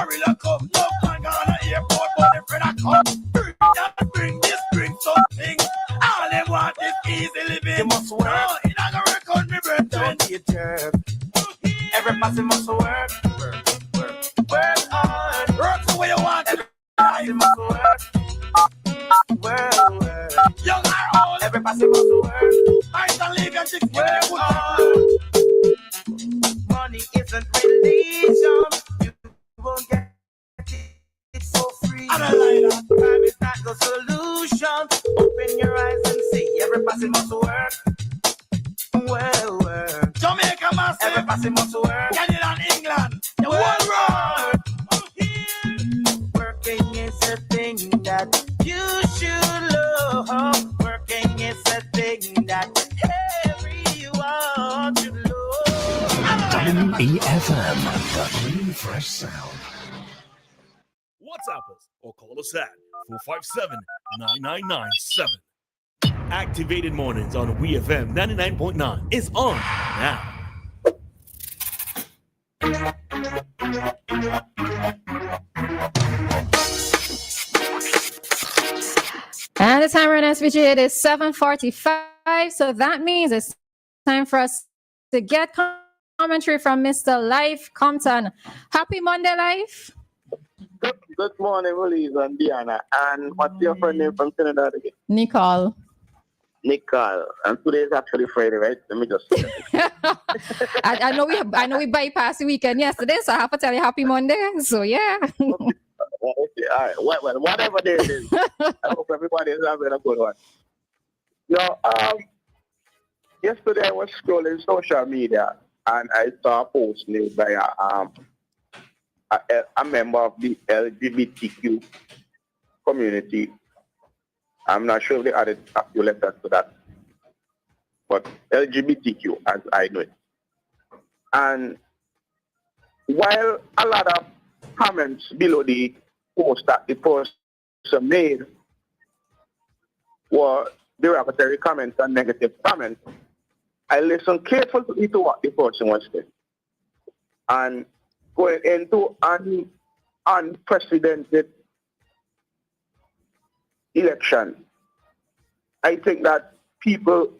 gorilla come. No man gonna airport, but the friend I come. Bring that, bring this, bring something. All they want is easy living. You must work. No, it not gonna work on me, brethren. Don't be a jerk. Every person must work. Work hard. Work the way you want. Every person must work. Young or old. Every person must work. I don't leave your chicks. Work hard. Money isn't religion. You won't get it so free. I don't like that. Crime is not the solution. Open your eyes and see. Every person must work. Well. Jamaica must. Every person must work. Canada and England. The whole world. Working is a thing that you should love. Working is a thing that everyone should love. WEFM, the clean, fresh sound. WhatsApp us or call us at 457-9997. Activated Mornings on WEFM 99.9 is on now. And the time right now, SVG, it is 7:45. So that means it's time for us to get commentary from Mr. Lyf Compton. Happy Monday, Lyf. Good morning, Roleza and Dianna. And what's your friend name from Canada again? Nicole. Nicole. And today is actually Friday, right? Let me just I know we bypassed the weekend yesterday, so I have to tell you happy Monday. So yeah. Okay, all right. Well, whatever day it is, I hope everybody is having a good one. Yesterday I was scrolling social media and I saw a post made by a member of the LGBTQ community. I'm not sure if they added a few letters to that, but LGBTQ as I know it. And while a lot of comments below the post that the person made were derogatory comments and negative comments, I listened carefully to what the person was saying. And going into an unprecedented election, I think that people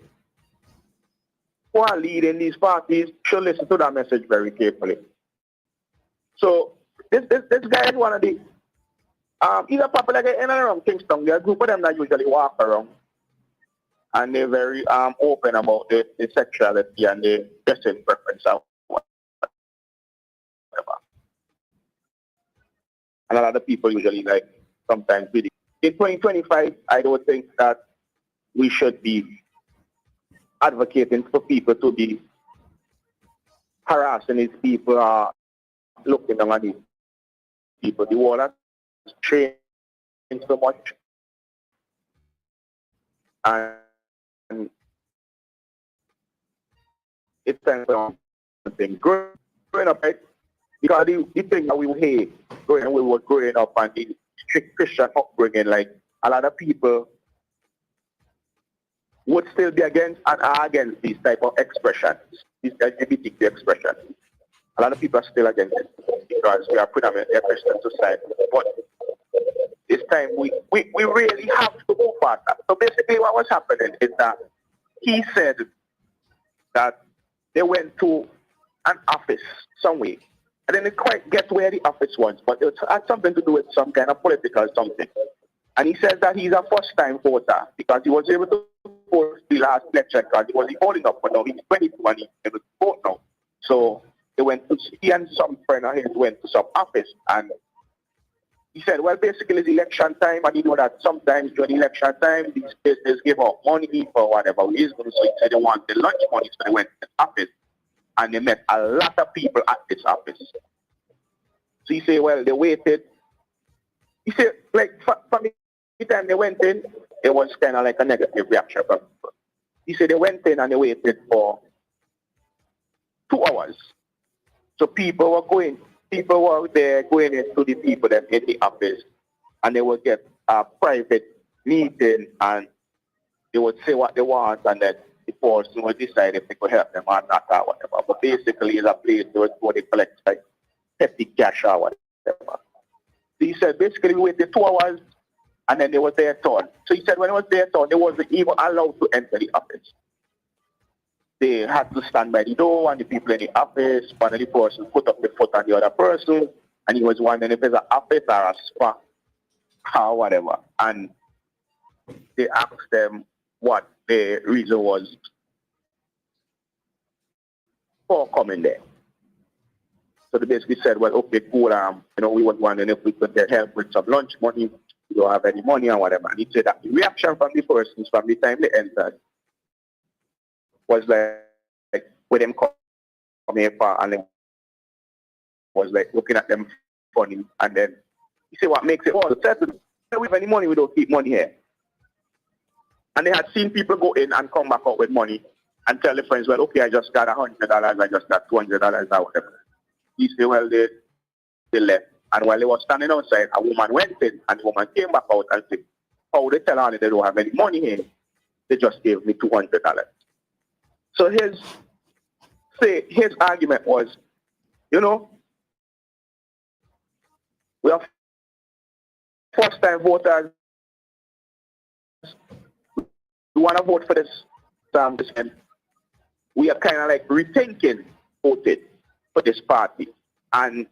who are leading these parties should listen to that message very carefully. So this guy is one of the he's a popular guy in and around Kingston. There are a group of them that usually walk around and they're very open about the sexuality and the dressing preference and whatever. And a lot of people usually like sometimes video. In 2025, I don't think that we should be advocating for people to be harassing these people or looking down on these people. The world has changed so much. And it's time for something. Growing up, right? Because the thing that we hate when we were growing up and the strict Christian upbringing, like a lot of people would still be against and are against these type of expressions, these LGBTQ expressions. A lot of people are still against it because we are predominantly a Christian society. But this time we really have to move past that. So basically what was happening is that he said that they went to an office somewhere. And then they quite get where the office was, but it had something to do with some kind of political something. And he says that he's a first-time voter because he was able to vote the last election because he wasn't old enough, but now he's 22 and he's able to vote now. So he and some friend of his went to some office and he said, well, basically it's election time and you know that sometimes during election time these businesses give out money for whatever reason. So he said they want the lunch money, so they went to the office. And they met a lot of people at this office. So he said, well, they waited. He said, like, from the time they went in, it was kind of like a negative reaction from people. He said they went in and they waited for 2 hours. So people were there going into the people that in the office, and they would get a private meeting, and they would say what they want, and then the person will decide if they could help them or not or whatever. But basically it's a place where they collect like petty cash or whatever. He said basically we waited 2 hours and then they was their turn. So he said when it was their turn, they wasn't even allowed to enter the office. They had to stand by the door and the people in the office, one of the person put up the foot on the other person, and he was wondering if it's an office or a spa or whatever. And they asked them what the reason was for coming there. So they basically said, well, okay, cool, we was wondering if we could get help with some lunch money. We don't have any money or whatever. And he said that the reaction from the persons from the time they entered was like with them come here far, and then was like looking at them funny. And then he said, what makes it all settled? We have any money, we don't keep money here. And they had seen people go in and come back out with money and tell their friends, well, okay, I just got $100, I just got $200 or whatever. He said, well, they left. And while they were standing outside, a woman went in, and the woman came back out and said, oh, they tell her they don't have any money here. They just gave me $200. So his argument was, we are first-time voters. We want to vote for this. We are kind of like rethinking voting for this party. And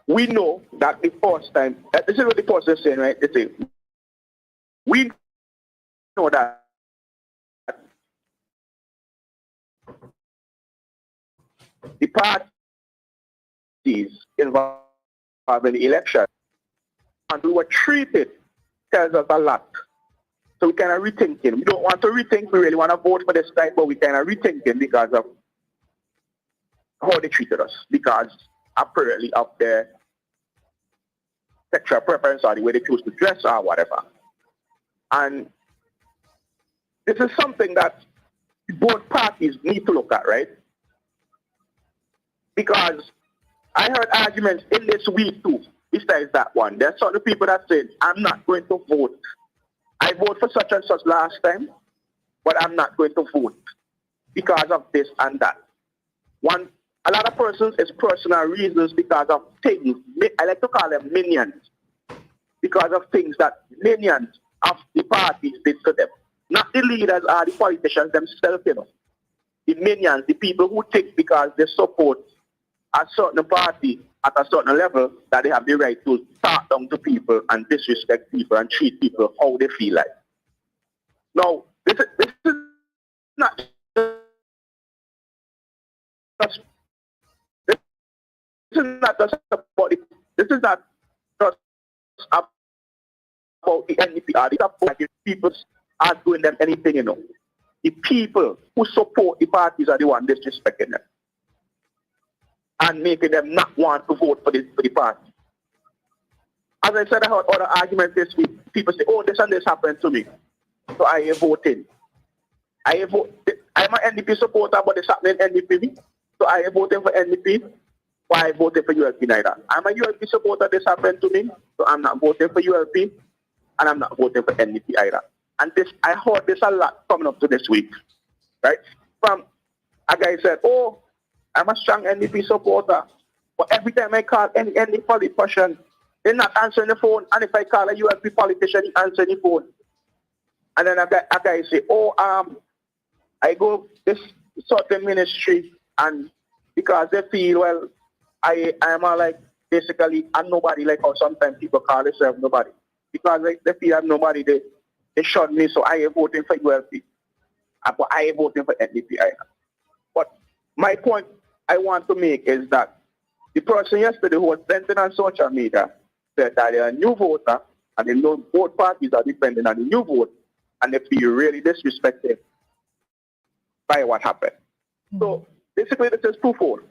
we know that the first time, this is what the person is saying, right? They say, we know that the parties involved in the election and we were treated tells us a lot. So we kind of rethinking. We don't want to rethink. We really want to vote for this type, but we kind of rethinking because of how they treated us. Because apparently of their sexual preference or the way they choose to dress or whatever. And this is something that both parties need to look at, right? Because I heard arguments in this week too, besides that one. There's some people that said, I'm not going to vote. I voted for such and such last time, but I'm not going to vote because of this and that. A lot of persons is personal reasons because of things. I like to call them minions. Because of things that minions of the parties did to them. Not the leaders or the politicians themselves, The minions, the people who think because they support a certain party at a certain level that they have the right to talk down to people and disrespect people and treat people how they feel like. Now, this is not just this is not just about the NDP. It's about the people are doing them anything, The people who support the parties are the ones disrespecting them and making them not want to vote for the party. As I said, I heard other arguments this week. People say, oh, this and this happened to me. So I am voting. I'm an NDP supporter, but it's happening NDP. So I am voting for NDP. Why I voted for ULP neither. I'm a ULP supporter, this happened to me. So I'm not voting for ULP. And I'm not voting for NDP either. And I heard this a lot coming up to this week. Right? From a guy said, oh, I'm a strong NDP supporter. But every time I call any NDP politician, they're not answering the phone. And if I call a ULP politician, he answers the phone. And then a guy say, oh, I go this certain ministry, and because they feel, well, I am like basically a nobody, like how sometimes people call themselves nobody. Because they feel I'm nobody, they shun me, so I am voting for ULP. But I am voting for NDP either. But my point I want to make is that the person yesterday who was sending on social media said that they're a new voter and they know both parties are depending on the new vote and they feel really disrespected by what happened. So basically this is twofold.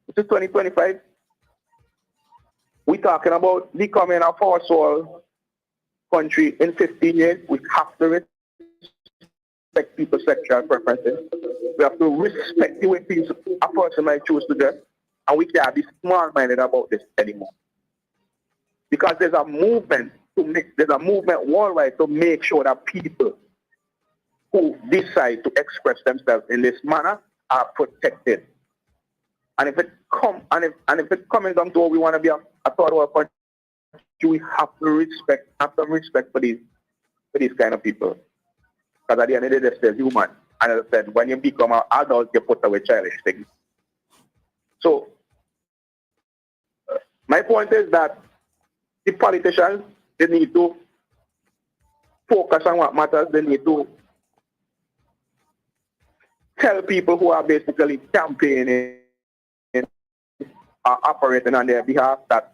This is 2025. We're talking about becoming a first world country in 15 years. We have to respect people's sexual preferences. We have to respect the way a person might choose to dress. And we can't be small-minded about this anymore. Because there's a movement worldwide to make sure that people who decide to express themselves in this manner are protected. And if it come and if it comes down to what we want to be a third world country, we have some respect for these kind of people. Because at the end of the day, they're human. And as I said, when you become an adult, you put away childish things. So, my point is that the politicians, they need to focus on what matters. They need to tell people who are basically campaigning or operating on their behalf that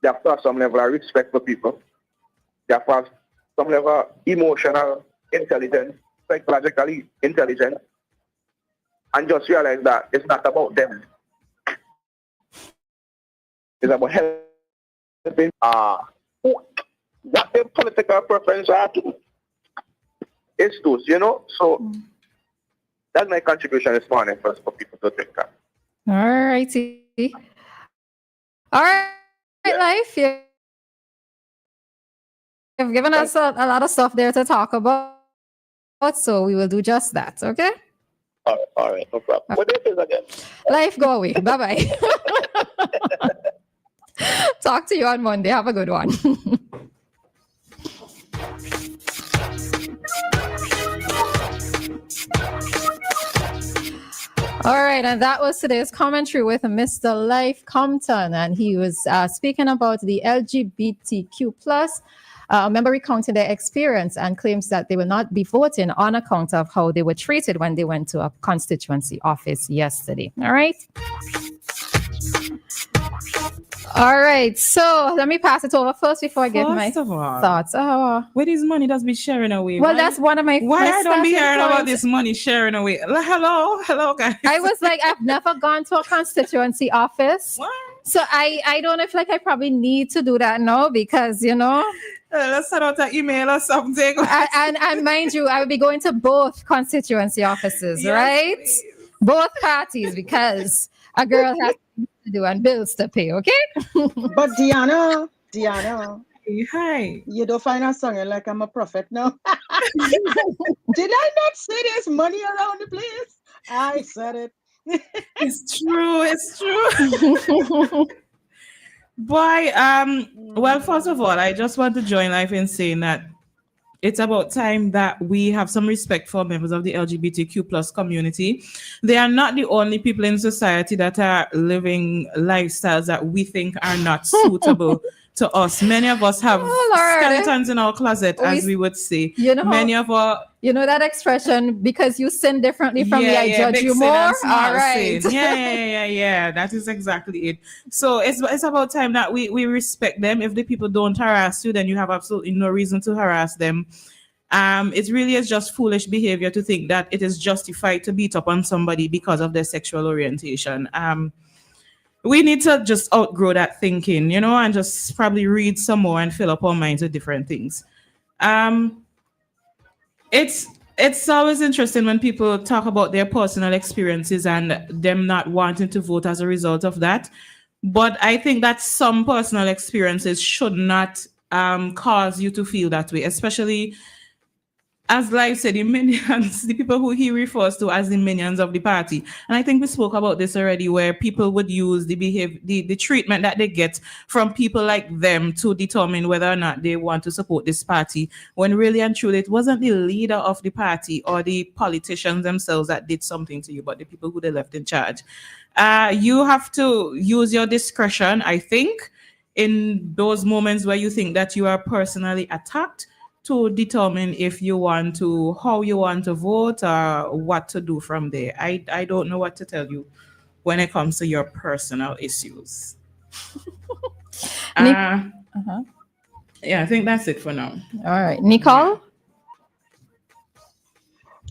they have to have some level of respect for people. They have to have some level of emotional intelligence, psychologically intelligent, and just realize that it's not about them. It's about helping what their political preference are to. It's those, So that's my contribution this morning for people to think of. All righty. All right, Lyf. You've given us a lot of stuff there to talk about, so we will do just that, okay? All right, no problem. What date is again? Lyf, go away. Bye-bye. Talk to you on Monday. Have a good one. All right, and that was today's commentary with Mr. Lyf Compton, and he was speaking about the LGBTQ plus member recounting their experience and claims that they will not be voting on account of how they were treated when they went to a constituency office yesterday. All right. All right, so let me pass it over first before I give my thoughts. Where this money does be sharing away? Well, that's one of my Why I don't be hearing points. about this money sharing away? Hello, guys. I was like, I've never gone to a constituency office. What? So I don't know if I probably need to do that now because, let's send out an email or something. and mind you, I will be going to both constituency offices, Yes, right? please. Both parties because a girl has to do and bills to pay, okay? But Dianna, Hi. you don't find a song like I'm a prophet now. Did I not say there's money around the place? I said it. It's true. Boy, well, first of all, I just want to join Lyf in saying that it's about time that we have some respect for members of the LGBTQ plus community. They are not the only people in society that are living lifestyles that we think are not suitable to us. Many of us have skeletons in our closet, as we would say. Many of our... You know that expression, because you sin differently from me, I judge you more? All right. Yeah. That is exactly it. So it's about time that we respect them. If the people don't harass you, then you have absolutely no reason to harass them. It really is just foolish behavior to think that it is justified to beat up on somebody because of their sexual orientation. We need to just outgrow that thinking, and just probably read some more and fill up our minds with different things. It's always interesting when people talk about their personal experiences and them not wanting to vote as a result of that. But I think that some personal experiences should not cause you to feel that way, especially, as Lyf said, the minions, the people who he refers to as the minions of the party. And I think we spoke about this already, where people would use the treatment that they get from people like them to determine whether or not they want to support this party, when really and truly it wasn't the leader of the party or the politicians themselves that did something to you, but the people who they left in charge. You have to use your discretion, I think, in those moments where you think that you are personally attacked, to determine if you want to, how you want to vote or what to do from there. I don't know what to tell you when it comes to your personal issues. Yeah, I think that's it for now. All right. Nicole?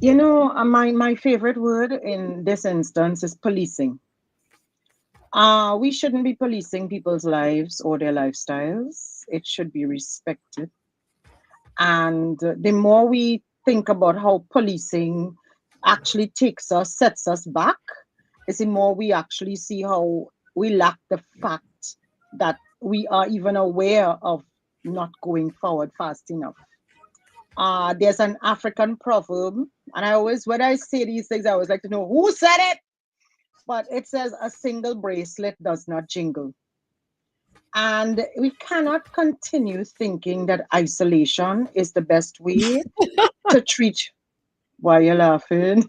My favorite word in this instance is policing. We shouldn't be policing people's lives or their lifestyles. It should be respected. And the more we think about how policing actually sets us back, is the more we actually see how we lack the fact that we are even aware of not going forward fast enough. There's an African proverb, and when I say these things, I always like to know who said it. but it says a single bracelet does not jingle. And we cannot continue thinking that isolation is the best way to treat. Why are you laughing?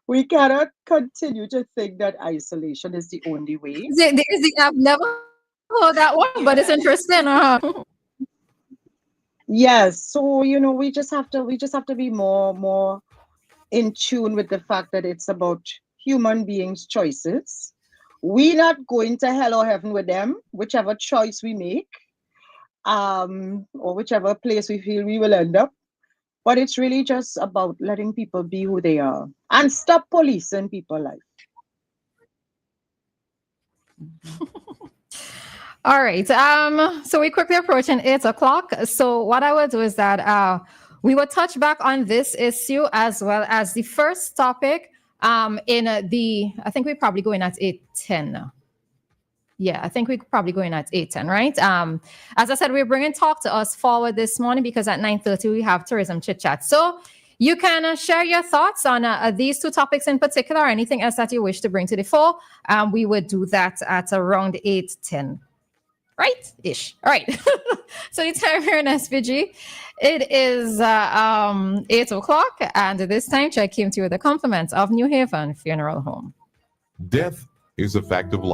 We cannot continue to think that isolation is the only way. I've never heard that one, but it's interesting. Yes, so we just have to be more in tune with the fact that it's about human beings' choices. We're not going to hell or heaven with them, whichever choice we make, or whichever place we feel we will end up. But it's really just about letting people be who they are and stop policing people's life. All right. So we're quickly approaching 8:00. So what I will do is that we will touch back on this issue as well as the first topic. I think we're probably going at 8:10. Yeah, I think we're probably going at 8:10, right? As I said, we're bringing Talk to Us forward this morning because at 9:30 we have Tourism Chit Chat. So you can share your thoughts on these two topics in particular, or anything else that you wish to bring to the fore. We would do that at around 8:10. Right? Ish. All right. So the time here in SVG, it is 8:00. And this time, I came to you with the compliments of New Haven Funeral Home. Death is a fact of life.